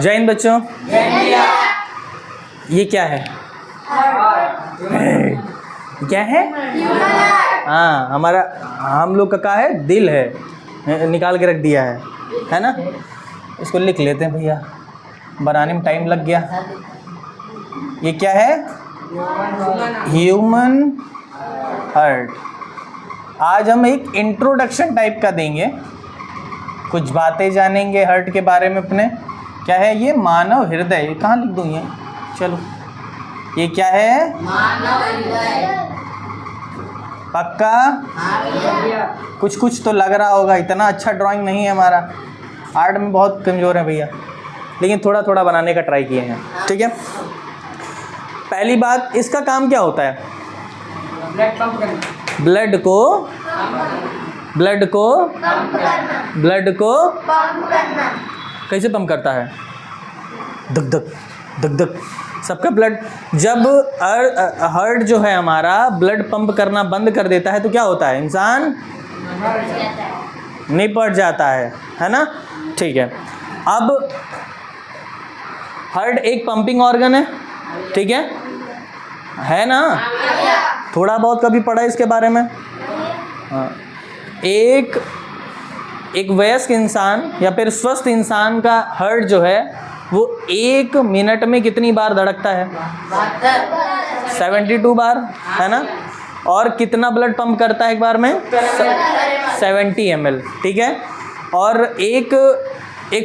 जय हिंद बच्चों। ये क्या है? क्या है? हाँ, हमारा हम लोग का है, दिल है, निकाल के रख दिया है ना। इसको लिख लेते हैं भैया, बनाने में टाइम लग गया। ये क्या है? Human heart. आज हम एक इंट्रोडक्शन टाइप का देंगे, कुछ बातें जानेंगे हार्ट के बारे में अपने। क्या है ये? मानव हृदय। ये कहाँ लिख दूँ ये? चलो, ये क्या है? मानव हृदय। पक्का? कुछ कुछ तो लग रहा होगा, इतना अच्छा ड्राइंग नहीं है हमारा, आर्ट में बहुत कमज़ोर है भैया, लेकिन थोड़ा थोड़ा बनाने का ट्राई किए हैं। ठीक है, पहली बात, इसका काम क्या होता है? ब्लड पंप करना। ब्लड को पंप करना। कैसे पंप करता है? धक धक धक धक। सबका ब्लड, जब हार्ट जो है हमारा ब्लड पंप करना बंद कर देता है तो क्या होता है? इंसान निपट जाता है ना। ठीक है, अब हार्ट एक पंपिंग ऑर्गन है, ठीक है ना। थोड़ा बहुत कभी पढ़ा इसके बारे में? हाँ, एक वयस्क इंसान या फिर स्वस्थ इंसान का हार्ट जो है वो 1 मिनट में कितनी बार धड़कता है? 72 बार, है ना। और कितना ब्लड पंप करता है एक बार में? 70 ml, ठीक है। और एक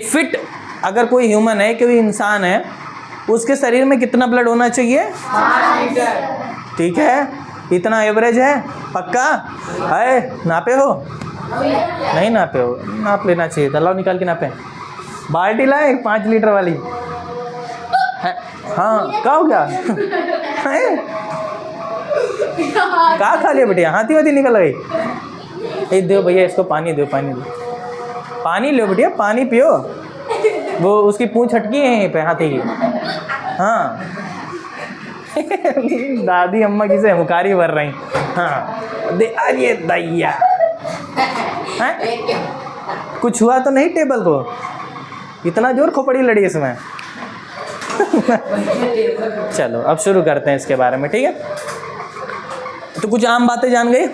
फिट अगर कोई ह्यूमन है, कोई इंसान है, उसके शरीर में कितना ब्लड होना चाहिए? 5 लीटर। ठीक है, इतना एवरेज है? पक्का है? नापे हो? नहीं नापे हो? नाप लेना चाहिए था। लाओ निकाल के नापे। बाल्टी लाए 5 लीटर वाली है। हाँ, क्या हो गया? क्या खा लिया बेटिया? हाथी वाथी निकल गई। दो भैया, इसको पानी दो, पानी लो बेटिया, पानी पियो। वो उसकी पूंछ हटकी है यहीं पे हाथी की। हाँ दादी अम्मा किसे हुकारी भर रही। हाँ, दे अरे दैया, कुछ हुआ तो नहीं टेबल को? इतना जोर खोपड़ी लड़ी इसमें। चलो अब शुरू करते हैं इसके बारे में, ठीक है। तो कुछ आम बातें जान गए,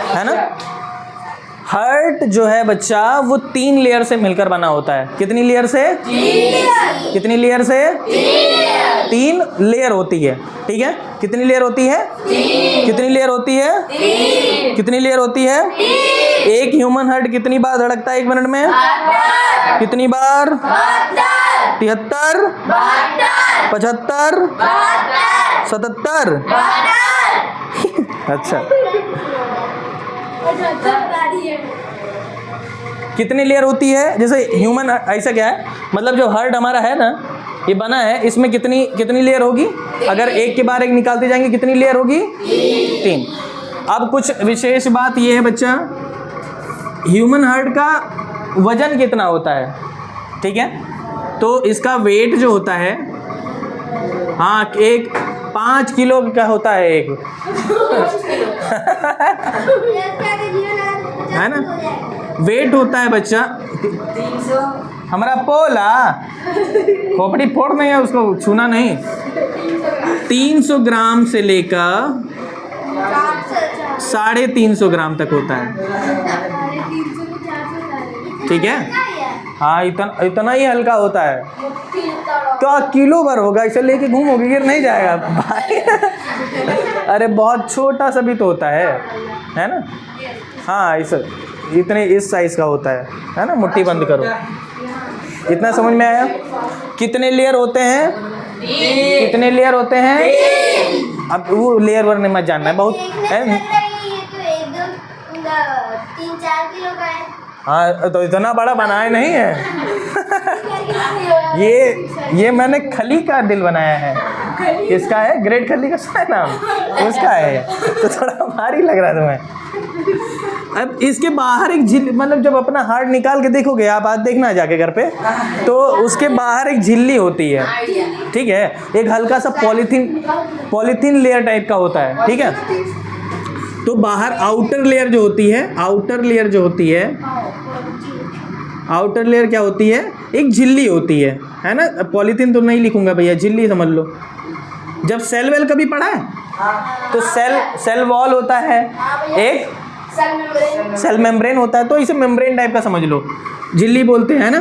है ना। हार्ट जो है बच्चा वो 3 लेयर से मिलकर बना होता है। कितनी लेयर से? 3। कितनी लेयर से? 3 लेयर होती है, ठीक है। कितनी लेयर होती है? 3। कितनी लेयर होती है? 3। कितनी लेयर होती है? 3। एक ह्यूमन हार्ट कितनी बार धड़कता है 1 मिनट में? 72। कितनी बार? 73, 75, 77। अच्छा, कितनी लेयर होती है? जैसे ह्यूमन, ऐसा क्या है, मतलब जो हार्ट हमारा है ना, ये बना है, इसमें कितनी लेयर होगी? अगर एक के बाद एक निकालते जाएंगे कितनी लेयर होगी? 3। अब कुछ विशेष बात ये है बच्चा, ह्यूमन हार्ट का वजन कितना होता है? ठीक है, तो इसका वेट जो होता है, हाँ, एक 5 किलो का होता है एक। है ना, वेट होता है बच्चा 300। हमारा पोला खोपड़ी फोड़ नहीं है, उसको छूना नहीं। 300 ग्राम से लेकर 350 ग्राम तक होता है, ठीक है। हाँ, इतना ही हल्का होता है। क्या किलो भर होगा? इसे लेके घूमोगे, गिर नहीं जाएगा भाई। अरे बहुत छोटा सा भी तो होता है ना। हाँ, इस साइज का होता है ना। मुट्ठी बंद करो। इतना समझ में आया? कितने लेयर होते हैं? 3। कितने लेयर होते हैं? अब वो लेयर वर नहीं मत जानना है, बहुत है। 3-4 किलो का है। हाँ, तो इतना बड़ा बनाया नहीं है। ये मैंने खली का दिल बनाया है। किसका है? ग्रेट खली का नाम उसका है, तो थोड़ा भारी लग रहा है तुम्हें। अब इसके बाहर एक झिल्ली, मतलब जब अपना हार्ट निकाल के देखोगे आप, आज देखना जाके घर पे, तो उसके बाहर एक झिल्ली होती है, ठीक है। एक हल्का सा पॉलीथीन लेयर टाइप का होता है, ठीक है। तो बाहर आउटर लेयर जो होती है आउटर लेयर क्या होती है? एक झिल्ली होती है ना? पॉलीथीन तो नहीं लिखूंगा भैया, झिल्ली समझ लो। जब सेल वेल कभी पढ़ा है तो सेल वॉल होता है, एक सेल मेम्ब्रेन होता है, तो इसे मेम्ब्रेन टाइप का समझ लो, झिल्ली बोलते हैं ना।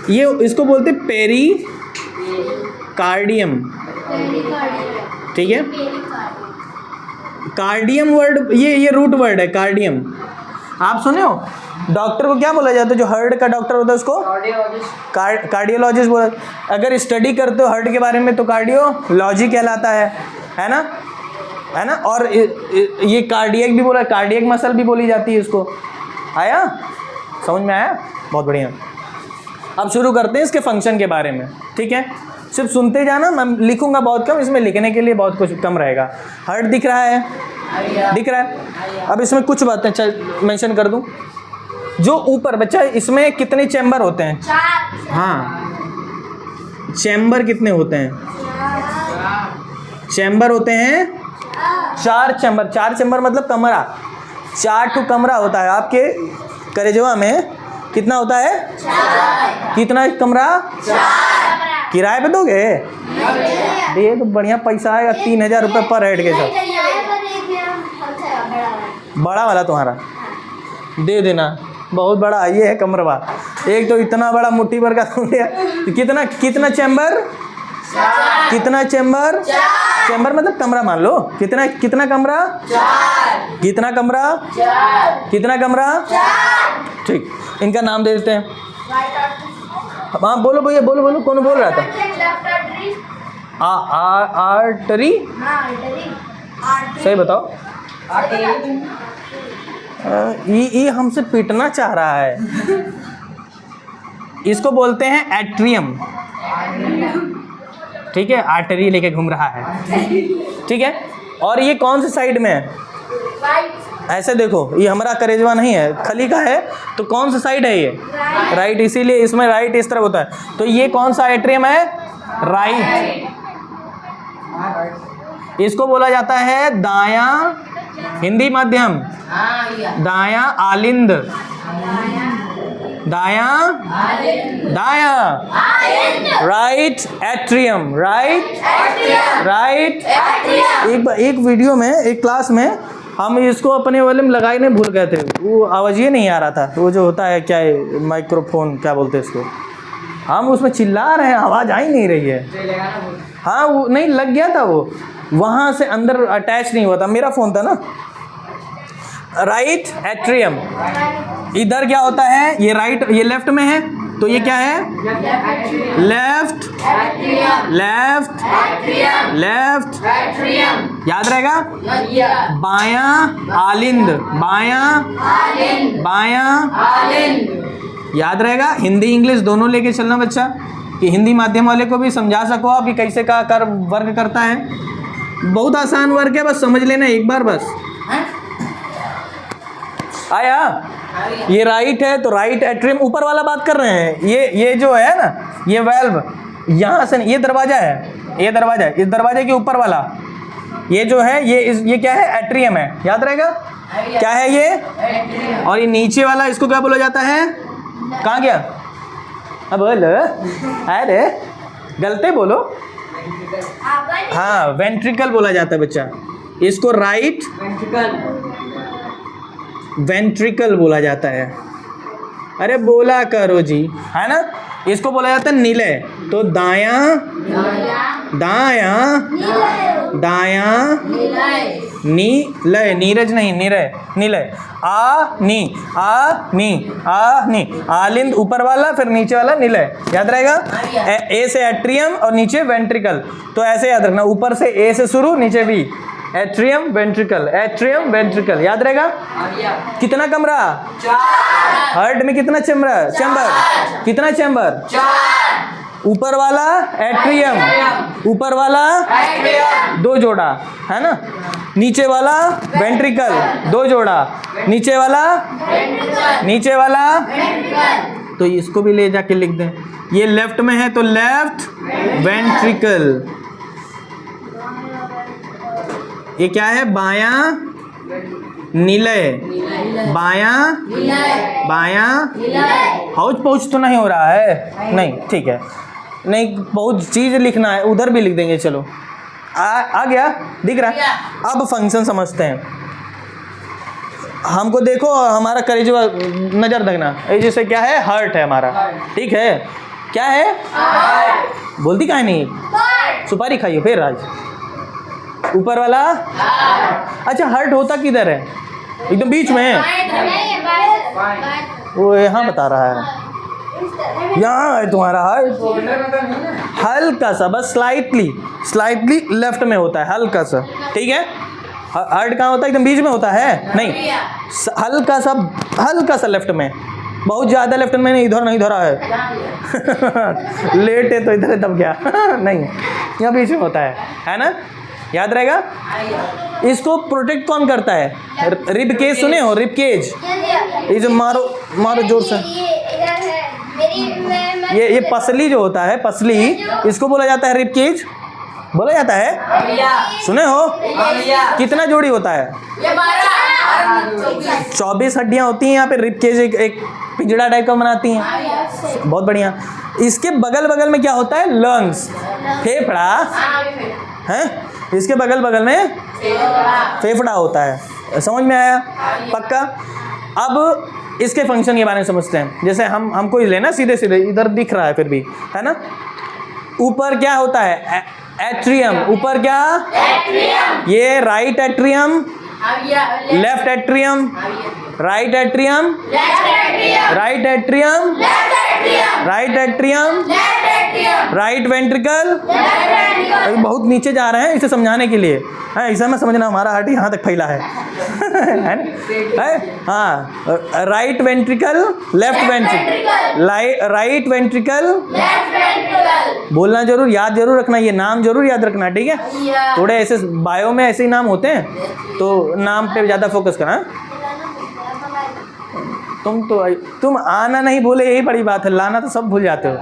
ये इसको बोलते हैं पेरिकार्डियम, ठीक है। कार्डियम वर्ड ये रूट वर्ड है, कार्डियम। आप सुने हो डॉक्टर को क्या बोला जाता है? जो हार्ट का डॉक्टर होता है उसको कार्डियोलॉजिस्ट बोला। अगर स्टडी करते हो हार्ट के बारे में तो कार्डियोलॉजी कहलाता है ना? और ये कार्डियक भी बोला, कार्डियक मसल भी बोली जाती है इसको। आया समझ में? आया? बहुत बढ़िया। अब शुरू करते हैं इसके फंक्शन के बारे में, ठीक है। सिर्फ सुनते जाना, मैं लिखूंगा बहुत कम, इसमें लिखने के लिए बहुत कुछ कम रहेगा। हार्ट दिख रहा है? दिख रहा है। अब इसमें कुछ बातें चल मेंशन कर दूं। जो ऊपर बच्चा, इसमें कितने चैम्बर होते हैं? 4। हाँ, चैम्बर कितने होते हैं? चैम्बर होते हैं 4 चैम्बर। 4 चैम्बर मतलब कमरा। 4 ठो कमरा होता है आपके करेजवा में। कितना होता है? 4। कितना कमरा? 4। किराए पे दोगे? ये तो बढ़िया पैसा आएगा, 3000 रुपये पर हेड के साथ। बड़ा वाला तुम्हारा दे देना, बहुत बड़ा ये है कमरवा। एक तो इतना बड़ा मुट्ठी भर का कितना चैम्बर? कितना चैम्बर? चैम्बर मतलब कमरा मान लो। कितना कमरा? 4। कितना कमरा? 4। कितना कमरा? 4। ठीक, इनका नाम दे देते हैं। हाँ बोलो भैया, बोलो। कौन बोल रहा था? आर्टरी। सही बताओ। ये हमसे पिटना चाह रहा है। इसको बोलते हैं एट्रियम, ठीक है। आर्टरी लेके घूम रहा है, ठीक है। और ये कौन सी साइड में है? ऐसे देखो, ये हमारा करेजवा नहीं है, खली का है, तो कौन सा साइड है? ये राइट, इसीलिए इसमें राइट इस तरफ होता है। तो ये कौन सा एट्रियम है? राइट। इसको बोला जाता है दायां, हिंदी माध्यम, दायां आलिंद। दायां राइट एट्रियम, राइट। एक वीडियो में, एक क्लास में हम इसको अपने वाले में लगाने भूल गए थे, वो आवाज़ ये नहीं आ रहा था। वो जो होता है क्या है, माइक्रोफोन क्या बोलते हैं इसको, हम उसमें चिल्ला रहे हैं, आवाज़ आ ही नहीं रही है। हाँ वो नहीं लग गया था, वो वहाँ से अंदर अटैच नहीं हुआ था, मेरा फ़ोन था ना। Right atrium. इधर क्या होता है? ये राइट, ये लेफ्ट में है, तो ये क्या है? लेफ्ट। याद रहेगा। बायां आलिंद, बायां याद रहेगा। हिंदी इंग्लिश दोनों लेके चलना बच्चा, कि हिंदी माध्यम वाले को भी समझा सको आप कि कैसे का कर वर्क करता है। बहुत आसान वर्क है, बस समझ लेना एक बार बस। आया? ये राइट है, तो राइट एट्रियम। ऊपर वाला बात कर रहे हैं, ये जो है ना, ये वेल्व यहाँ से, ये दरवाजा है, ये दरवाजा है, इस दरवाजे के ऊपर वाला ये जो है, ये क्या है? एट्रियम है। याद रहेगा क्या है ये? और ये नीचे वाला, इसको क्या बोला जाता है? कहाँ गया? अब बोलो, अरे गलते बोलो। हाँ, वेंट्रिकल बोला जाता है बच्चा इसको, राइट वेंट्रिकल बोला जाता है। अरे बोला करो जी, है ना। इसको बोला जाता है निलय। तो दायां नीलय, नीरज नहीं, निलय। आ नी आलिंद ऊपर वाला, फिर नीचे वाला निलय। याद रहेगा। ए से एट्रियम और नीचे वेंट्रिकल, तो ऐसे याद रखना, ऊपर से ए से शुरू, नीचे बी। एट्रियम वेंट्रिकल, याद रहेगा। कितना कमरा? 4। हार्ट में कितना चैम्बर? कितना चैम्बर? 4। ऊपर वाला एट्रियम, ऊपर वाला 2 जोड़ा, है ना। नीचे वाला वेंट्रिकल 2 जोड़ा, नीचे वाला तो इसको भी ले जाके लिख दें। ये लेफ्ट में है तो लेफ्ट वेंट्रिकल। ये क्या है? बायां निलय, बायां बायां, हौच पौच तो नहीं हो रहा है, नहीं ठीक है, नहीं बहुत चीज लिखना है, उधर भी लिख देंगे, चलो आ गया, दिख रहा है। अब फंक्शन समझते हैं। हमको देखो, हमारा करेजवा नजर रखना, ये जैसे क्या है, हार्ट है हमारा, ठीक है, क्या है, बोलती काहे नहीं, सुपारी खाइयो फिर आज, ऊपर वाला, अच्छा हार्ट होता किधर है, एकदम बीच में है, वो यहाँ बता रहा है, यहाँ है तुम्हारा हार्ट, हल्का सा, बस स्लाइटली लेफ्ट में होता है, हल्का सा, ठीक है। हार्ट कहाँ होता है, एकदम बीच में होता है, नहीं, हल्का सा लेफ्ट में, बहुत ज़्यादा लेफ्ट में नहीं, इधर नहीं धरा है लेट है तो इधर है तब क्या नहीं, यहाँ बीच में होता है ना, याद रहेगा। इसको प्रोटेक्ट कौन करता है, रिब केज सुने हो, रिब केज, ये जो मारो जोर से, ये पसली जो होता है, पसली, इसको बोला जाता है रिब केज, बोला जाता है, सुने हो, कितना जोड़ी होता है, 24 हड्डियां होती हैं यहाँ पे, रिब केज एक पिंजड़ा टाइप का बनाती हैं, बहुत बढ़िया। इसके बगल में क्या होता है, लंग्स, फेफड़ा है, इसके बगल में फेफड़ा होता है, समझ में आया, पक्का। अब इसके फंक्शन के बारे में समझते हैं। जैसे हमको लेना सीधे इधर दिख रहा है, फिर भी है ना, ऊपर क्या होता है, एट्रियम, ऊपर क्या, एट्रियम, ये right atrium, left atrium, right atrium, right atrium, right atrium, right ventricle, बहुत नीचे जा रहे हैं इसे समझाने के लिए, है ऐसा में समझना, हमारा हार्ट यहाँ तक फैला है है ना, हाँ, right ventricle, left ventricle, right ventricle, बोलना जरूर, याद जरूर रखना, ये नाम जरूर याद रखना, ठीक है। थोड़े ऐसे बायो में ऐसे ही नाम होते हैं, तो नाम पे ज़्यादा फोकस करना। तुम आना नहीं बोले, यही बड़ी बात है, लाना तो सब भूल जाते हो।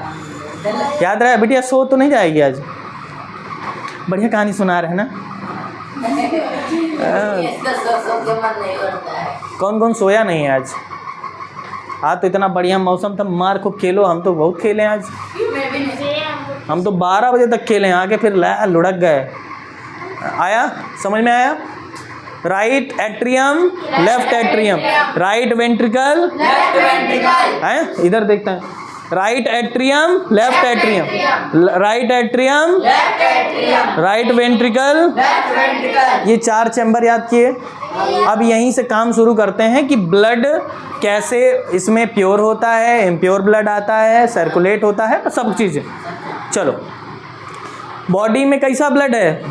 याद रहे बिटिया, सो तो नहीं जाएगी आज, बढ़िया कहानी सुना रहे हैं ना, कौन सोया नहीं है आज तो इतना बढ़िया मौसम था, मार खूब खेलो, हम तो बहुत खेले आज, हम तो 12 बजे तक खेले, आके फिर लुढ़क गए। आया, समझ में आया, right atrium, left atrium, right ventricle, है इधर देखते हैं, right atrium, left atrium, right atrium, right ventricle, ये 4 चैम्बर याद किए। अब यहीं से काम शुरू करते हैं कि ब्लड कैसे इसमें प्योर होता है, इम्प्योर ब्लड आता है, सर्कुलेट होता है, सब चीज़ें। चलो, बॉडी में कैसा ब्लड है,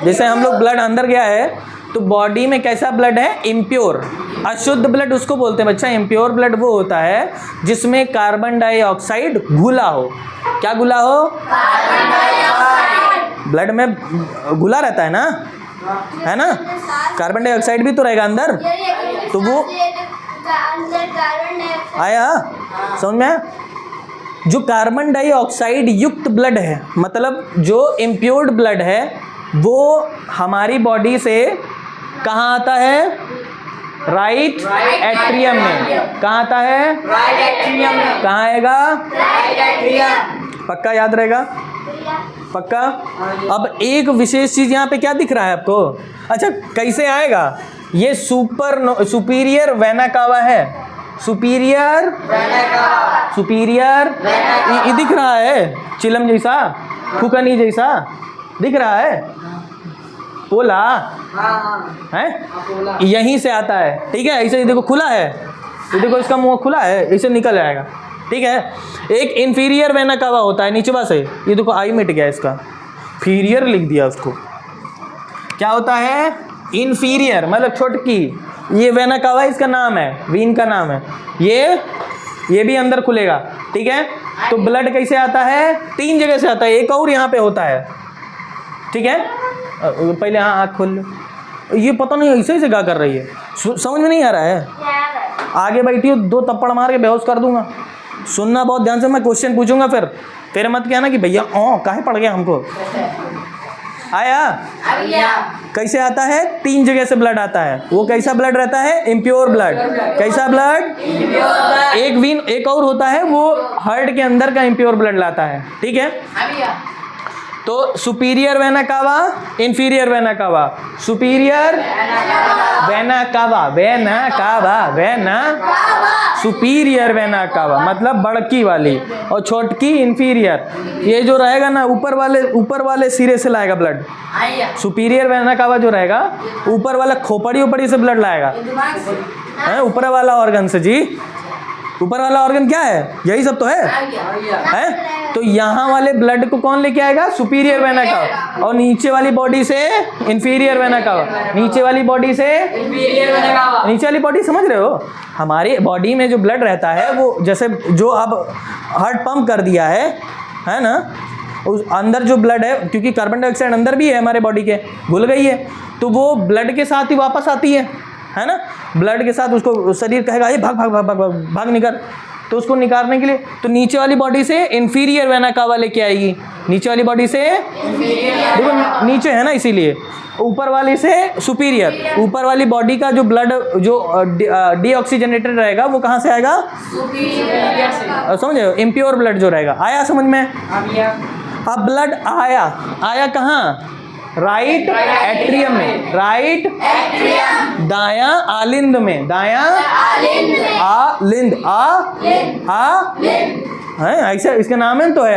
जैसे हम लोग ब्लड अंदर गया है तो बॉडी में कैसा ब्लड है, इम्प्योर, अशुद्ध ब्लड उसको बोलते हैं बच्चा। इम्प्योर ब्लड वो होता है जिसमें कार्बन डाइऑक्साइड घुला हो। क्या घुला हो, कार्बन डाइऑक्साइड, ब्लड में घुला रहता है ना, कार्बन डाइऑक्साइड भी तो रहेगा अंदर, तो वो आया, समझ में आया। जो कार्बन डाइऑक्साइड युक्त ब्लड है, मतलब जो इम्प्योर्ड ब्लड है, वो हमारी बॉडी से कहाँ आता है, राइट एट्रियम में। कहाँ आता है, राइट एट्रियम में। कहाँ आएगा, राइट एट्रियम। पक्का याद रहेगा, पक्का। अब एक विशेष चीज यहाँ पे क्या दिख रहा है आपको, अच्छा कैसे आएगा, ये सुपीरियर वेना कावा है, सुपीरियर ये दिख रहा है, चिलम जैसा, फुकनी जैसा दिख रहा है, पोला है, यहीं से आता है, ठीक है। ऐसे देखो खुला है, ये देखो इसका मुंह खुला है, ऐसे निकल जाएगा, ठीक है। एक इन्फीरियर वेना कावा होता है नीचवा से, ये देखो आई मिट गया इसका, फीरियर लिख दिया उसको। क्या होता है, इन्फीरियर मतलब छोटकी, ये वेना कावा इसका नाम है, वीन का नाम है, ये भी अंदर खुलेगा, ठीक है। तो ब्लड कैसे आता है, 3 जगह से आता है, एक और यहाँ पे होता है, ठीक है। पहले हाँ आँख खोल लो, ये पता नहीं ऐसे ही से क्या कर रही है, समझ में नहीं आ रहा है, आगे बैठी हो 2 थप्पड़ मार के बेहोश कर दूंगा। सुनना बहुत ध्यान से, मैं क्वेश्चन पूछूंगा, फिर मत कहना कि भैया काहे पड़ गया हमको। आया? कैसे आता है? 3 जगह से ब्लड आता है। वो कैसा ब्लड रहता है? Impure blood. कैसा ब्लड? एक और होता है, वो हार्ट के अंदर का इम्प्योर ब्लड लाता है। ठीक है, तो superior vena cava, inferior vena cava. Superior vena cava, vena cava, vena superior vena cava मतलब बड़की वाली, और छोटकी इंफीरियर। ये जो रहेगा ना ऊपर वाले सिरे से लाएगा ब्लड। सुपीरियर वेना कावा जो रहेगा ऊपर वाला खोपड़ी से ब्लड लाएगा, है ऊपर वाला ऑर्गन से। जी, ऊपर वाला ऑर्गन क्या है? यही सब तो है? तो यहाँ वाले ब्लड को कौन लेके आएगा? Superior vena cava. और नीचे वाली बॉडी से इंफीरियर वेना कावा। नीचे वाली बॉडी से इंफीरियर वेना कावा। नीचे वाली बॉडी समझ रहे हो? हमारी बॉडी में जो ब्लड रहता है वो जैसे जो अब हार्ट पंप कर दिया है ना, उस अंदर जो ब्लड है, क्योंकि कार्बन डाइऑक्साइड अंदर भी है हमारे बॉडी के, घुल गई है, तो वो ब्लड के साथ ही वापस आती है ना। ब्लड के साथ उसको शरीर कहेगा ये भाग भाग भाग भाग भाग भाग निकल, तो उसको निकालने के लिए तो नीचे वाली बॉडी से इंफीरियर वेना कावा लेके आएगी। नीचे वाली बॉडी से, देखो नीचे है ना इसीलिए, ऊपर वाली से सुपीरियर। ऊपर वाली बॉडी का जो ब्लड जो डीऑक्सीजनेटेड रहेगा वो कहाँ से आएगा? समझे? इम्प्योर ब्लड जो रहेगा। आया समझ में? अब ब्लड आया कहाँ? राइट एट्रियम में। राइट दायां आलिंद में। दायां आलिंद। है ऐसा इसका नाम है तो है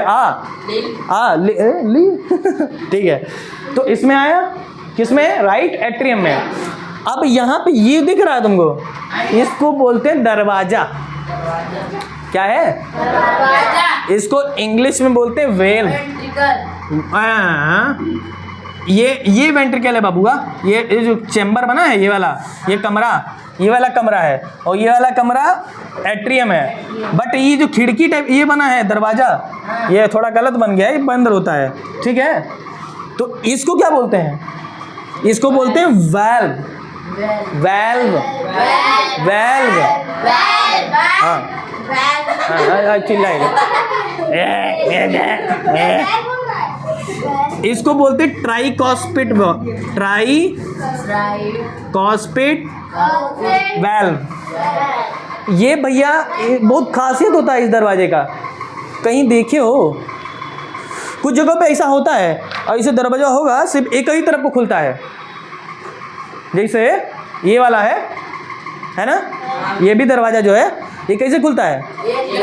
ली ठीक है, तो इसमें आया किसमें? राइट एट्रियम में। अब यहाँ पे ये दिख रहा है तुमको, इसको बोलते हैं दरवाजा। क्या है? इसको इंग्लिश में बोलते हैं वेल। ये वेंट्रिकल है बाबूआ। ये जो चेम्बर बना है, ये वाला कमरा है, और ये वाला कमरा एट्रियम है। बट ये जो खिड़की टाइप ये बना है दरवाजा, ये थोड़ा गलत बन गया है, ये बंद होता है। ठीक है, तो इसको क्या बोलते हैं? इसको बोलते हैं वेल्व। हाँ चिल्लाएगा। इसको बोलते ट्राइकॉस्पिड वेल्व। ये भैया बहुत खासियत होता है इस दरवाजे का। कहीं देखे हो? कुछ जगह पे ऐसा होता है, और इसे दरवाजा होगा सिर्फ एक ही तरफ को खुलता है, जैसे ये वाला है ना। ये भी दरवाजा जो है ये कैसे खुलता है?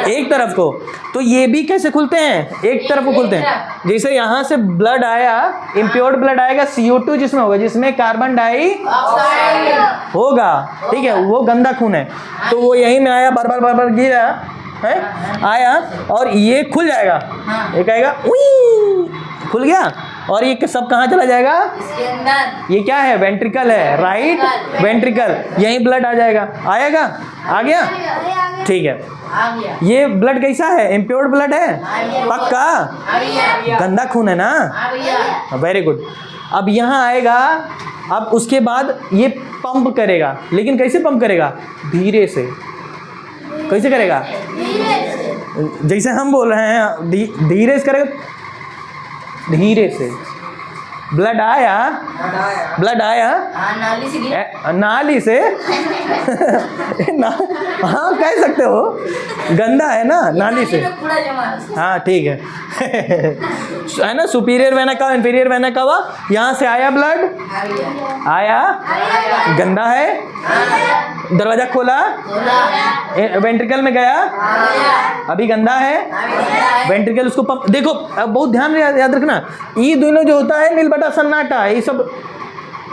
एक तरफ को। तो ये भी कैसे खुलते हैं? एक तरफ को खुलते हैं। जैसे यहाँ से ब्लड आया, इम्प्योर्ड ब्लड आएगा, CO2 जिसमें होगा, जिसमें कार्बन डाई होगा। ठीक है, वो गंदा खून है, तो वो यहीं में आया, बार गिरा है, आया और ये खुल जाएगा। ये कहेगा उई, खुल गया, और ये सब कहाँ चला जाएगा? इसके अंदर। ये क्या है? वेंट्रिकल है। Right ventricle. यहीं ब्लड आ जाएगा। आएगा? आ गया? ठीक है, ये ब्लड कैसा है? इम्प्योर्ड ब्लड है पक्का? गंदा खून है ना? Very good. अब यहाँ आएगा, अब उसके बाद ये पंप करेगा, लेकिन कैसे पंप करेगा? धीरे से। कैसे करेगा? जैसे हम बोल रहे हैं धीरे से करेगा, धीरे से। ब्लड आया नाली से हाँ कह सकते हो, गंदा है ना नाली से। हाँ ठीक है ना। Superior vena cava, inferior vena cava, यहाँ से आया ब्लड, आया, गंदा है, दरवाजा खोला, वेंट्रिकल में गया, अभी गंदा है, वेंट्रिकल उसको पंप। देखो बहुत ध्यान याद रखना, ये दोनों जो होता है नील बटा सन्नाटा, ये सब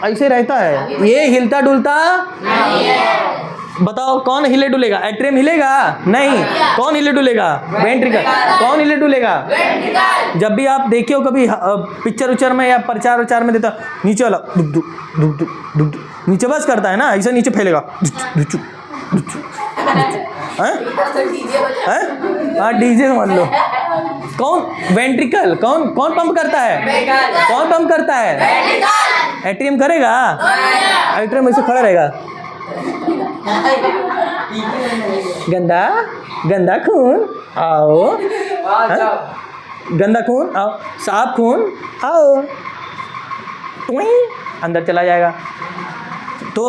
ऐसे रहता है, ये हिलता डुलता नहीं है। बताओ कौन हिले डुलेगा? एट्रियम हिलेगा? नहीं। कौन हिले डुलेगा? वेंट्रिकल। कौन हिले डुलेगा? जब भी आप देखे हो कभी पिक्चर उच्चर में या प्रचार उचार में देता, नीचे वाला दुक दुक दुक दुक दुक दुक नीचे बस करता है ना, ऐसे नीचे फैलेगा। हाँ डीजे मान लो। कौन? वेंट्रिकल। कौन पंप करता है? कौन पंप करता है? एट्रियम करेगा? एट्रियम ऐसे खड़ा रहेगा। गंदा खून आओ, गंदा खून आओ, साफ खून आओ, ट्विंग अंदर चला जाएगा। तो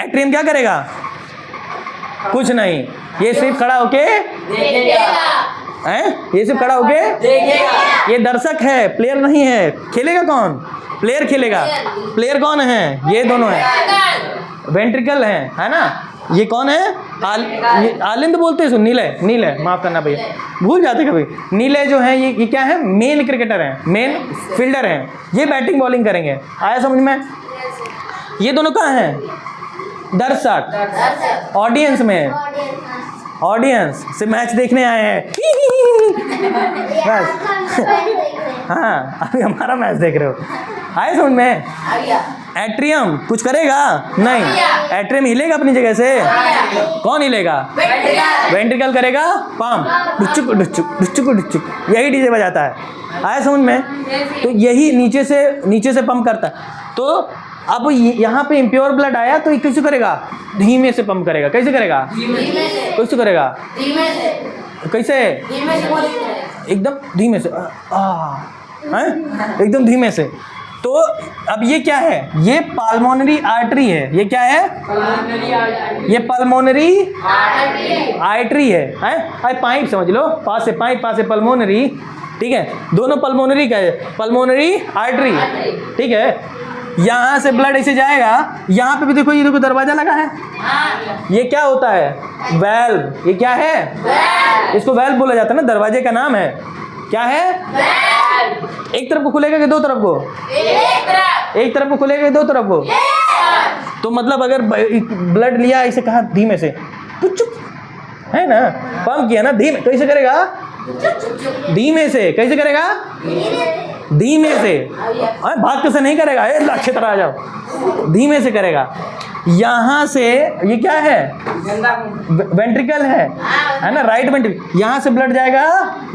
एट्रियम क्या करेगा? कुछ नहीं, ये सिर्फ खड़ा होके हैं, ये सिर्फ खड़ा होके देखेगा। ये दर्शक है, प्लेयर नहीं है। खेलेगा कौन? प्लेयर खेलेगा। प्लेयर कौन है? ये दोनों हैं, वेंट्रिकल है ना। ये कौन है? ये आलिंद बोलते हैं इसको, नीले, नीले माफ करना भैया, भूल जाते कभी। नीले जो है ये क्या है? मेन क्रिकेटर हैं, मेन फील्डर हैं। ये बैटिंग बॉलिंग करेंगे। आया समझ में? ये दोनों कहाँ हैं? दर्शक, ऑडियंस में, ऑडियंस से मैच देखने आए हैं। बस हाँ, अभी हमारा मैच देख रहे हो। आए समझ में? एट्रियम कुछ करेगा नहीं, एट्रियम हिलेगा अपनी जगह से। कौन हिलेगा? वेंट्रिकल करेगा पंप, डुचुक डुचुक डुचुक डुचुक, यही डीजे बजाता है। आया समझ में? तो यही नीचे से पंप करता है। तो अब यहाँ पे इम्प्योर ब्लड आया तो ये कैसे करेगा? धीमे से पंप करेगा। कैसे करेगा? कैसे करेगा? कैसे? एकदम धीमे से, हैं? एकदम धीमे से। तो अब ये क्या है? ये पल्मोनरी आर्टरी है। ये क्या है? ये पल्मोनरी आर्टरी है, हैं? पाइप समझ लो, पास से पाइप, पास से पल्मोनरी, ठीक है। दोनों पल्मोनरी का है, पल्मोनरी आर्टरी, ठीक है। यहाँ से ब्लड ऐसे जाएगा, यहाँ पे भी देखो, ये देखो दरवाजा लगा है। ये क्या होता है? वेल्व। ये क्या है? इसको वेल्व बोला जाता है ना, दरवाजे का नाम है। क्या है? एक तरफ को खुलेगा कि दो तरफ को? एक तरफ को खुलेगा कि दो तरफ को? तो मतलब अगर ब्लड लिया, ऐसे कहा धीमे से, चुप है ना, पंप किया ना धीमे, तो ऐसे करेगा धीमे से। कैसे करेगा? धीमे से, भाग के से नहीं करेगा, अच्छी तरह आ जाओ, धीमे से करेगा। यहाँ से ये क्या है? वेंट्रिकल है ना, राइट वेंट्रिकल। यहाँ से ब्लड जाएगा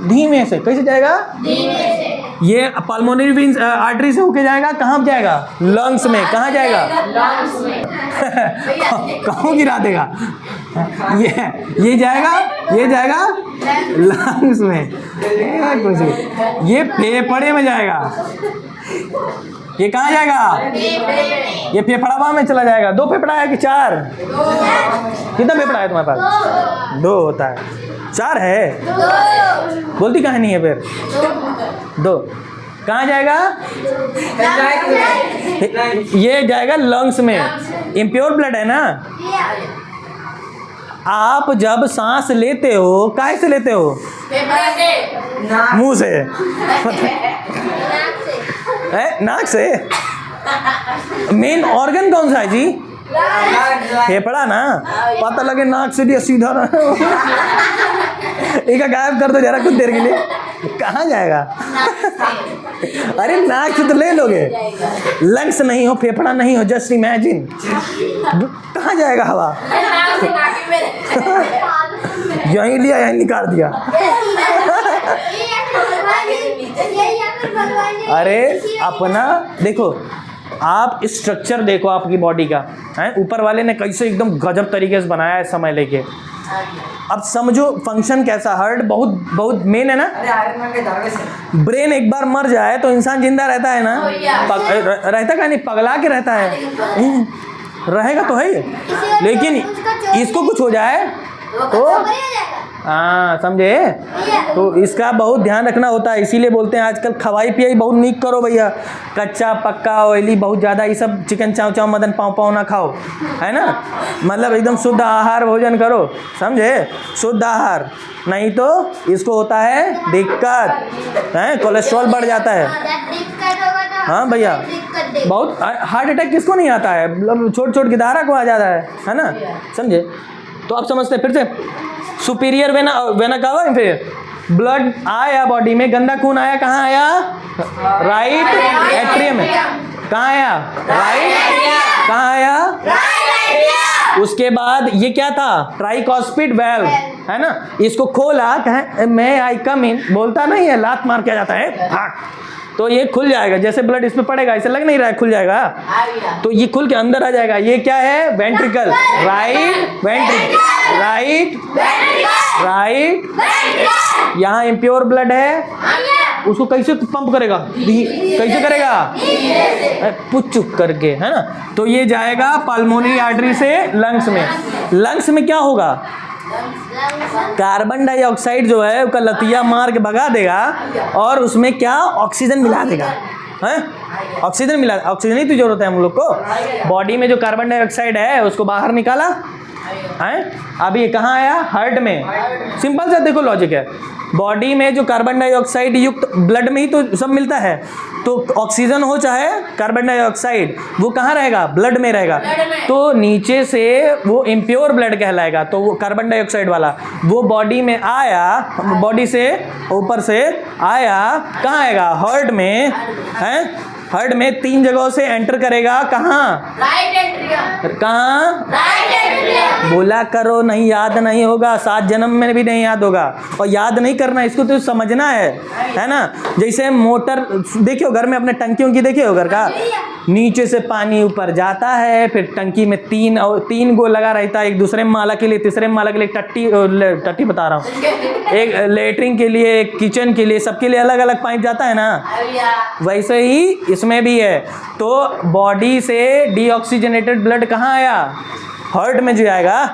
धीमे से। कैसे जाएगा? धीमे से। ये पल्मोनरी वेन्स आर्टरी से होके जाएगा, कहाँ जाएगा? लंग्स में। कहाँ जाएगा? लंग्स में। कहाँ गिरा देगा? ये जाएगा लंग्स में। कुछ ये फेफड़े में जाएगा। ये कहाँ जाएगा? ये फेफड़ावा में चला जाएगा। 2 फेफड़ा है कि 4? कितना फेफड़ा है तुम्हारे पास? 2 होता है, 4 है? बोलती कहाँ नहीं है फिर? 2 कहाँ जाएगा? ये जाएगा लंग्स में। इम्प्योर ब्लड है ना। आप जब सांस लेते हो, काहे से लेते हो? मुंह से, नाक से। मेन ऑर्गन कौन सा है जी? फेफड़ा ना। पता लगे नाक से दिया सीधा ना, एक गायब कर दो जरा कुछ देर के लिए। कहाँ जाएगा? अरे नाक से तो ले लोगे, लंग्स नहीं हो, फेफड़ा नहीं हो, जस्ट इमेजिन। कहाँ जाएगा हवा? यहीं लिया, यहीं निकाल दिया। अरे अपना देखो, आप स्ट्रक्चर देखो आपकी बॉडी का, है ऊपर वाले ने कैसे एकदम गजब तरीके से बनाया है समय लेके। अब समझो फंक्शन कैसा। हार्ट बहुत मेन है ना। ब्रेन एक बार मर जाए तो इंसान जिंदा रहता है ना? रहता का नहीं, पगला के रहता है। रहेगा तो है, लेकिन इसको कुछ हो जाए तो हाँ, समझे? तो इसका बहुत ध्यान रखना होता है। इसीलिए बोलते हैं आजकल खवाई पियाई बहुत नीक करो भैया। कच्चा पक्का ऑयली बहुत ज़्यादा ये सब चिकन चाव चाव मदन पाँव पाँव ना खाओ, है ना। मतलब एकदम शुद्ध आहार भोजन करो, समझे? शुद्ध आहार, नहीं तो इसको होता है दिक्कत, है कोलेस्ट्रॉल बढ़ जाता है। हाँ भैया, बहुत हार्ट अटैक किसको नहीं आता है? मतलब छोट गिदारा को आ जाता है ना, समझे? तो आप समझते हैं फिर से। सुपीरियर वेना कावा, फिर ब्लड आया बॉडी में, गंदा खून आया, कहाँ आया? राइट एट्रियम में। कहाँ आया? राइट। कहाँ आया? उसके बाद ये क्या था? ट्राइकॉस्पिड वेल्व, है ना। इसको खोला, कहाँ मैं आई कम इन, बोलता नहीं है, लात मार के आ जाता है, भाग। तो ये खुल जाएगा, जैसे ब्लड इसमें पड़ेगा, ऐसे लग नहीं रहा है, खुल जाएगा। तो ये खुल के अंदर आ जाएगा। ये क्या है? Ventricle, right ventricle, right right. यहाँ इम्प्योर ब्लड है, उसको कैसे पंप करेगा? कैसे करेगा? पुचुक करके, है ना। तो ये जाएगा पल्मोनरी आर्टरी से लंग्स में। लंग्स में क्या होगा? कार्बन डाइऑक्साइड जो है उसका लतिया मार के भगा देगा और उसमें क्या ऑक्सीजन मिला देगा, हैं? ऑक्सीजन ही तो जरूरत है हम लोग को। बॉडी में जो कार्बन डाइऑक्साइड है उसको बाहर निकाला है। अब ये कहाँ आया? हार्ट में। सिंपल सा देखो लॉजिक है। बॉडी में जो कार्बन डाइऑक्साइड युक्त ब्लड में ही तो सब मिलता है, तो ऑक्सीजन हो चाहे कार्बन डाइऑक्साइड, वो कहाँ रहेगा? ब्लड में रहेगा। तो नीचे से वो इम्प्योर ब्लड कहलाएगा। तो वो कार्बन डाइऑक्साइड वाला वो बॉडी में आया, बॉडी से ऊपर से आया, कहाँ आएगा? हार्ट में, हैं? हार्ट में 3 जगहों से एंटर करेगा। कहाँ? Right atrium. कहाँ? Right atrium. बोला करो, नहीं याद नहीं होगा, 7 जन्म में भी नहीं याद होगा। और याद नहीं करना, इसको तो समझना है ना। जैसे मोटर देखियो घर में, अपने टंकियों की देखियो घर का, नीचे से पानी ऊपर जाता है, फिर टंकी में 3 गो लगा रहता है, एक दूसरे माला के लिए, तीसरे माला के लिए, टट्टी बता रहा हूँ, एक लेटरिन के लिए, एक किचन के लिए, सबके लिए अलग अलग पाइप जाता है ना। वैसे ही इसमें भी है। तो बॉडी से डीऑक्सीजनेटेड ब्लड कहाँ आया? हार्ट में जो आएगा।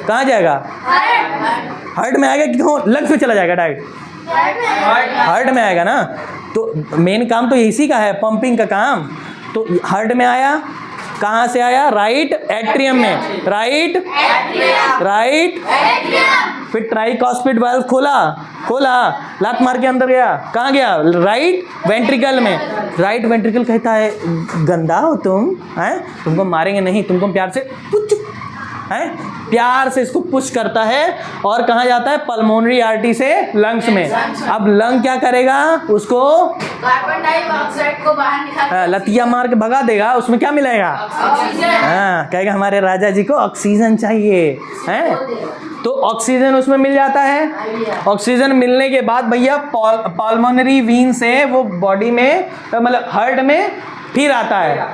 कहाँ जाएगा? हार्ट में आएगा कि लंग्स में चला जाएगा? डायरेक्ट हार्ट में आएगा ना। तो मेन काम तो इसी का है, पंपिंग का काम। तो हार्ट में आया, कहाँ से आया? राइट एट्रियम में। राइट फिर ट्राइकॉस्पिड वाल्व खोला, लात मार के अंदर गया, कहाँ गया? राइट वेंट्रिकल में। राइट वेंट्रिकल कहता है गंदा हो तुम, हैं? तुमको मारेंगे नहीं, तुमको प्यार से पुच, हैं? प्यार से इसको पुश करता है और कहाँ जाता है? पल्मोनरी आर्टरी से लंग्स में। अब लंग क्या करेगा? उसको कार्बन डाइऑक्साइड को बाहर निकाल, लतिया मार के भगा देगा। उसमें क्या मिलेगा? ऑक्सीजन। हाँ, कहेगा हमारे राजा जी को ऑक्सीजन चाहिए, हैं? तो ऑक्सीजन उसमें मिल जाता है। ऑक्सीजन मिलने के बाद भैया पल्मोनरी वीन से वो बॉडी में, मतलब हार्ट में फिर आता है।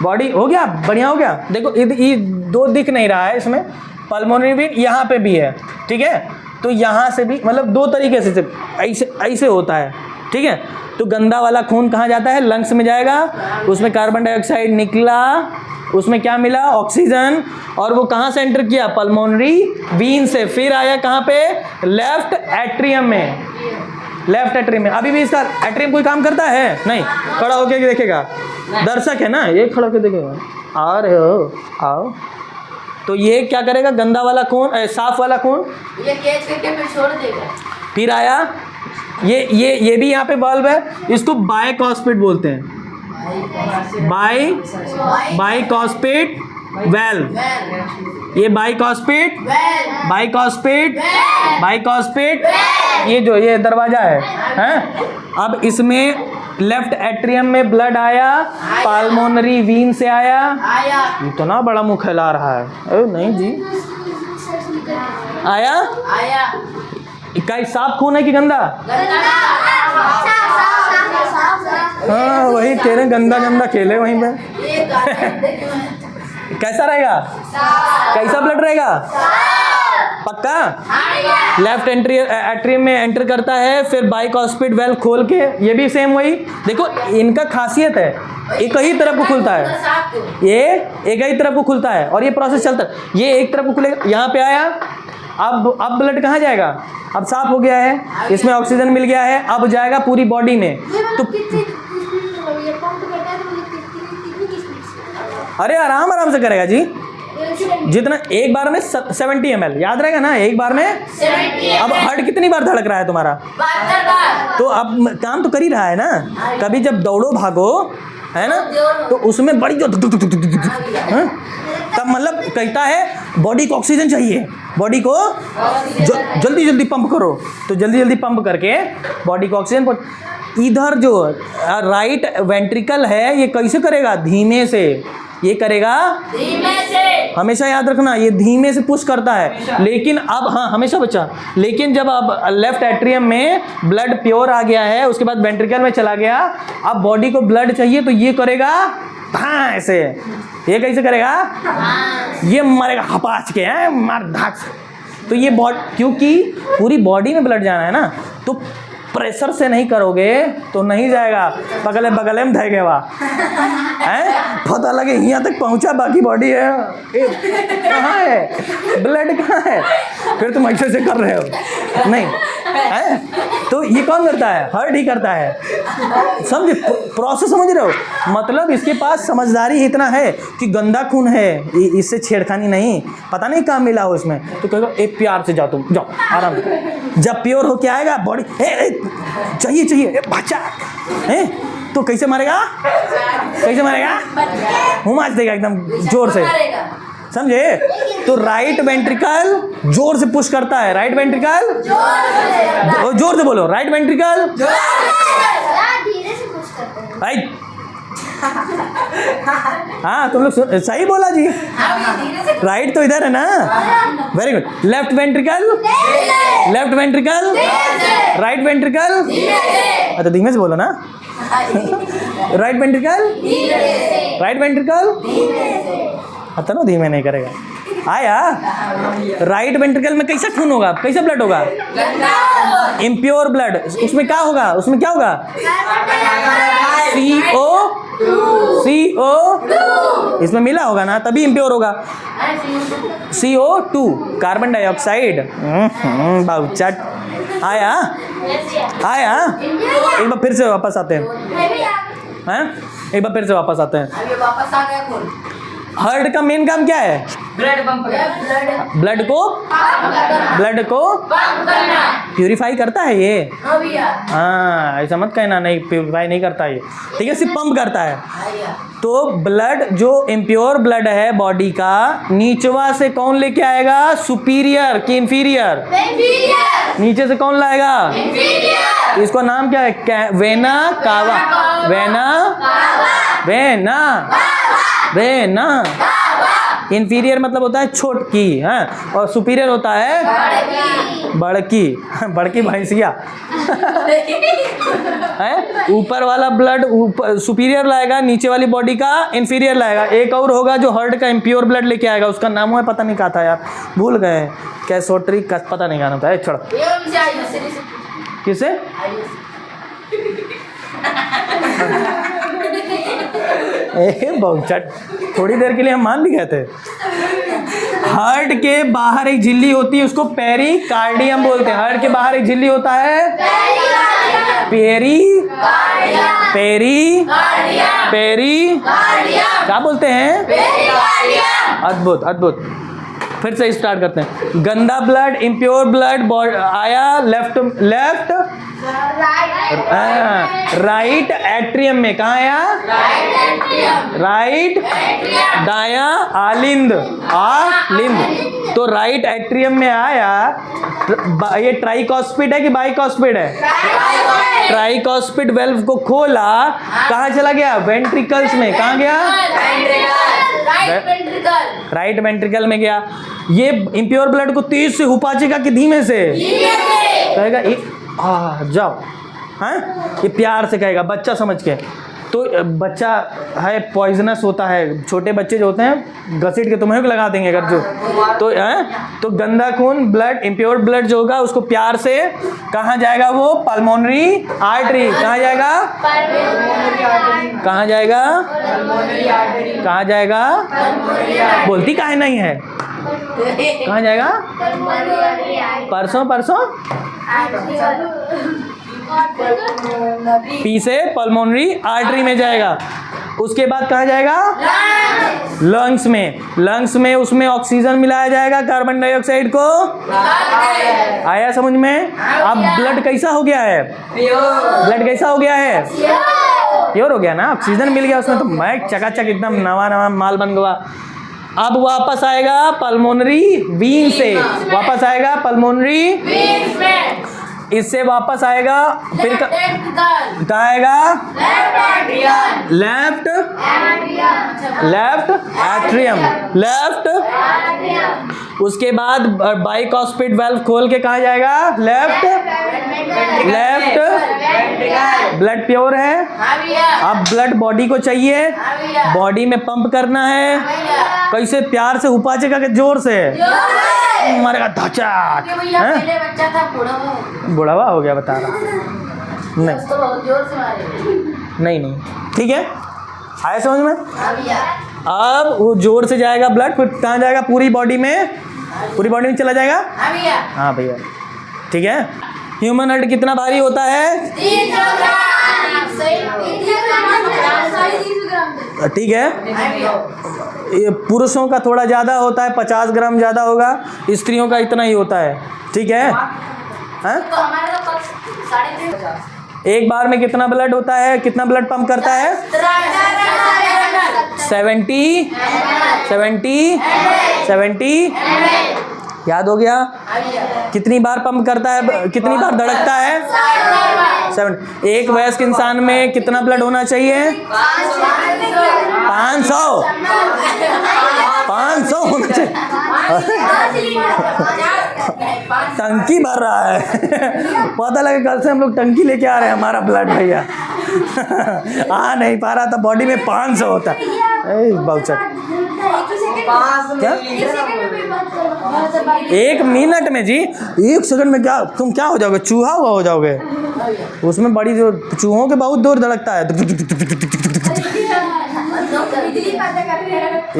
बॉडी हो गया, बढ़िया हो गया। देखो ये 2 दिख नहीं रहा है इसमें, पल्मोनरी वीन यहाँ पे भी है, ठीक है। तो यहाँ से भी, मतलब 2 तरीके से ऐसे होता है, ठीक है। तो गंदा वाला खून कहाँ जाता है? लंग्स में जाएगा। उसमें कार्बन डाइऑक्साइड निकला, उसमें क्या मिला? ऑक्सीजन। और वो कहाँ से एंटर किया? पल्मोनरी वीन से। फिर आया कहाँ पे? लेफ्ट एट्रियम में। लेफ्ट एट्रियम में। अभी भी इसका एट्रियम कोई काम करता है? नहीं। खड़ा होके देखेगा, दर्शक है ना, ये खड़ा होके देखेगा। आ रहे हो, आओ। तो ये क्या करेगा? गंदा वाला खून, साफ वाला खून ये कैच करके फिर छोड़ देगा। फिर आया ये भी यहाँ पे बल्ब है, इसको बाइकॉस्पिड बोलते हैं। बाइकॉस्पिड वेल्व। ये बाइकॉस्पिड, ये दरवाजा है, हैं? अब इसमें लेफ्ट एट्रियम में ब्लड आया, पल्मोनरी वीन से आया। इतना बड़ा मुंह फैला रहा है। अरे नहीं जी, आया। इकाई साफ खून है कि गंदा? हाँ, वही कह रहे, गंदा खेले वहीं पे। कैसा रहेगा? कैसा ब्लड रहेगा? पक्का? लेफ्ट एट्रियम में एंटर करता है, फिर बाइकॉस्पिड वेल्व खोल के, ये भी सेम वही। देखो इनका खासियत है, एक ही तरफ को खुलता है, ये एक ही तरफ को खुलता है और ये प्रोसेस चलता है। ये एक तरफ को खुलेगा, यहाँ पे आया। अब ब्लड कहाँ जाएगा? अब साफ हो गया है, इसमें ऑक्सीजन मिल गया है, अब जाएगा पूरी बॉडी में। तो अरे आराम से करेगा जी, जितना एक बार में 70 ml याद रहेगा ना, एक बार में 70। अब हार्ट कितनी बार धड़क रहा है तुम्हारा? 72 बार। तो अब काम तो कर ही रहा है ना। कभी जब दौड़ो भागो, है ना, तो उसमें बड़ी जो तब मतलब कहता है बॉडी को ऑक्सीजन चाहिए, बॉडी को जल्दी पंप करो। तो जल्दी पंप करके बॉडी को ऑक्सीजन। इधर जो राइट वेंट्रिकल है ये कैसे करेगा? धीमे से। ये करेगा धीमे से। हमेशा याद रखना, ये धीमे से पुश करता है। लेकिन अब, हाँ हमेशा बच्चा, लेकिन जब अब लेफ्ट एट्रियम में ब्लड प्योर आ गया है, उसके बाद वेंट्रिकल में चला गया, अब बॉडी को ब्लड चाहिए तो ये करेगा हाँ ऐसे। ये कैसे करेगा? ये मारेगा हपाच के, हैं मार धाक से। तो ये क्योंकि पूरी बॉडी में ब्लड जाना है ना, तो प्रेशर से नहीं करोगे तो नहीं जाएगा, बगले बगले में धैगे वहाँ है, पता लगे यहाँ तक पहुँचा, बाकी बॉडी है कहाँ है, ब्लड कहाँ है, फिर तुम ऐसे से कर रहे हो नहीं है। तो ये कौन करता है? हार्ट ही करता है। समझे प्रोसेस, समझ रहे हो? मतलब इसके पास समझदारी इतना है कि गंदा खून है, इससे छेड़खानी नहीं, पता नहीं कहाँ मिला हो इसमें, तो कहेगा एक प्यार से जाओ, तुम जाओ आराम से। जब प्योर होके आएगा बॉडी चाहिए चाहिए बच्चा है, तो कैसे मारेगा, कैसे मारेगा, मुँह मार देगा एकदम जोर से, समझे? तो राइट वेंट्रिकल जोर से पुश करता है, राइट वेंट्रिकल जोर से बोलो, राइट वेंट्रिकल धीरे से पुश करते हैं। राइट, हाँ तुम लोग सही बोला जी, राइट तो इधर है ना, very good. Left ventricle, left ventricle, right ventricle, अच्छा धीमे से बोलो ना, राइट वेंट्रिकल, राइट वेंट्रिकल, आता ना धीमे नहीं करेगा, आया। राइट वेंट्रिकल में कैसा खून होगा, कैसा ब्लड होगा, इम्प्योर ब्लड, उसमें क्या होगा, उसमें क्या होगा, CO, इसमें मिला होगा ना, तभी इम्प्योर होगा। CO2 कार्बन डाइऑक्साइड, बाउचट आया, आया। एक बार फिर से वापस आते हैं, एक बार फिर से वापस आते हैं। अभी वापस आ गया खून। हार्ट का मेन काम क्या है? ब्लड पंप, ब्लड को प्यूरिफाई करता है ये, हाँ ऐसा मत कहना नहीं प्यूरिफाई नहीं करता ये, ठीक है, सिर्फ पंप करता है। तो ब्लड जो इम्प्योर ब्लड है बॉडी का, नीचवा से कौन लेके आएगा, सुपीरियर कि इंफीरियर, नीचे से कौन लाएगा, इसको नाम क्या है, vena cava, vena vena vena inferior मतलब होता है छोटकी, हाँ, और सुपीरियर होता है बड़की, बड़की भैंसिया है। ऊपर वाला ब्लड ऊपर सुपीरियर लाएगा, नीचे वाली बॉडी का इंफीरियर लाएगा। एक और होगा जो हार्ट का इम्प्योर ब्लड लेके आएगा, उसका नाम है पता नहीं क्या था यार, भूल गए, कैसोट्री का पता नहीं गाना था, छोड़। किसे? बहुचट, थोड़ी देर के लिए हम मान भी गए थे। हार्ट के बाहर एक झिल्ली होती है, उसको पेरिकार्डियम बोलते हैं। हार्ट के बाहर एक झिल्ली होता है पेरी क्या बोलते हैं? अद्भुत अद्भुत। फिर से स्टार्ट करते हैं। गंदा ब्लड, इम्प्योर ब्लड आया लेफ्ट राइट एट्रियम में, कहाँ आया? राइट दाया आलिंद, तो राइट एट्रियम में आया। ये ट्राइकॉस्पिड है कि बाइकॉस्पिड है? ट्राइकॉस्पिड वेल्व को खोला, कहाँ चला गया? वेंट्रिकल्स में। कहाँ गया? राइट वेंट्रिकल में गया। ये इम्प्योर ब्लड को तेज से उपाचेगा कि धीमे से? कहेगा जाओ, हाँ, ये प्यार से कहेगा, बच्चा समझ के। तो बच्चा है पॉइजनस होता है, छोटे बच्चे जो होते हैं घसीट के तुम्हें भी लगा देंगे अगर जो, तो गंदा खून ब्लड, इम्प्योर ब्लड जो होगा उसको प्यार से कहाँ जाएगा? वो पल्मोनरी आर्टरी। कहाँ जाएगा? कहाँ जाएगा? कहाँ जाएगा? बोलती काहे नहीं है? कहाँ जाएगा? परसों पी से पल्मोनरी आर्टरी में जाएगा। उसके बाद कहाँ जाएगा? लंग्स में। लंग्स में उसमें ऑक्सीजन मिलाया जाएगा कार्बन डाइऑक्साइड को। आया समझ में? अब ब्लड कैसा हो गया है? ब्लड कैसा हो गया है? प्योर हो गया ना, ऑक्सीजन मिल गया उसमें, तो मैं चकाचक एकदम नवा माल बन गया। अब वापस आएगा पल्मोनरी वीन से, वापस आएगा पल्मोनरी, इससे वापस आएगा, फिर कहाँ आएगा? Left atrium, left. उसके बाद बाइकॉस्पिड वाल्व खोल के कहाँ जाएगा? लेफ्ट ब्लड प्योर है। अब ब्लड बॉडी को चाहिए, बॉडी में पंप करना है। कैसे? प्यार से उपाचेगा के जोर से मारेगा, धचा। बुढ़ावा हो गया बता रहा। नहीं तो बहुत जोर से मारे। नहीं, ठीक है, आया समझ में। हाँ भैया। अब वो जोर से जाएगा ब्लड, फिर कहाँ जाएगा, पूरी बॉडी में चला जाएगा। हाँ भैया। हाँ भैया, ठीक है। ह्यूमन हार्ट कितना भारी होता है, 300 ग्राम। ठीक है। हाँ भैया। ये पुरुषों का थोड़ा ज़्यादा होता है, 50 ग्राम ज़्यादा होगा, स्त्रियों का इतना ही होता है, ठीक है। हाँ, तो हमारे तो 350। एक बार में कितना ब्लड होता है, कितना ब्लड पंप करता है, 70 याद हो गया। कितनी बार पंप करता है, कितनी बार धड़कता है, 7। एक वयस्क इंसान में कितना ब्लड होना चाहिए, 500 होना चाहिए। टंकी भर रहा है पता लगा कल से हम लोग टंकी लेके आ रहे हैं, हमारा ब्लड भैया आ नहीं पा रहा था, बॉडी में 500 होता है। बाउचर क्या, 1 मिनट में जी, 1 सेकंड में क्या तुम क्या हो जाओगे, चूहा हुआ हो जाओगे। उसमें बड़ी जो चूहों के बहुत दूर धड़कता है।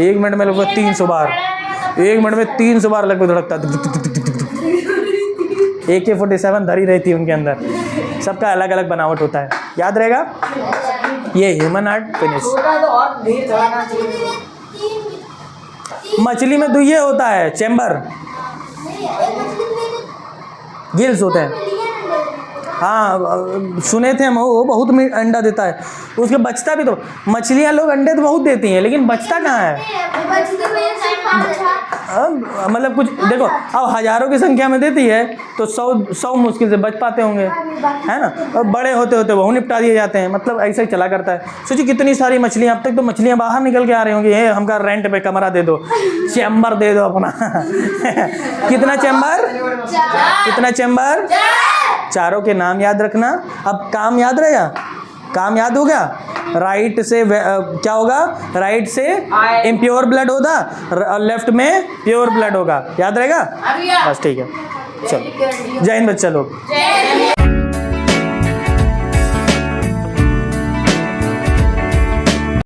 1 मिनट में लगभग 300 बार, 1 मिनट में 300 बार लगभग धड़कता है। AK-47 धरी रहती है उनके अंदर, सबका अलग अलग बनावट होता है, याद रहेगा। ये ह्यूमन हार्ट फिनिश। मछली में तो ये होता है चैम्बर, गिल्स होते हैं। हाँ सुने थे हम, वो बहुत अंडा देता है, उसके बचता भी तो, मछलियाँ लोग अंडे तो बहुत देती हैं लेकिन बचता कहाँ है। मतलब कुछ देखो, अब हजारों की संख्या में देती है तो 100 मुश्किल से बच पाते होंगे, है ना। और बड़े होते होते वह निपटा दिए जाते हैं, मतलब ऐसा ही चला करता है। सोचिए कितनी सारी मछलियाँ, अब तक तो मछलियाँ बाहर निकल के आ रही होंगी, ये हमका रेंट पे कमरा दे दो, चैम्बर दे दो अपना कितना चैम्बर, कितना चैम्बर, चारों के नाम याद रखना। अब काम याद रहेगा, काम याद हो गया। राइट से क्या होगा, राइट से इम्प्योर ब्लड होगा और लेफ्ट में प्योर ब्लड होगा, याद रहेगा। बस ठीक है, चलो जय हिंद बच्चा लोग।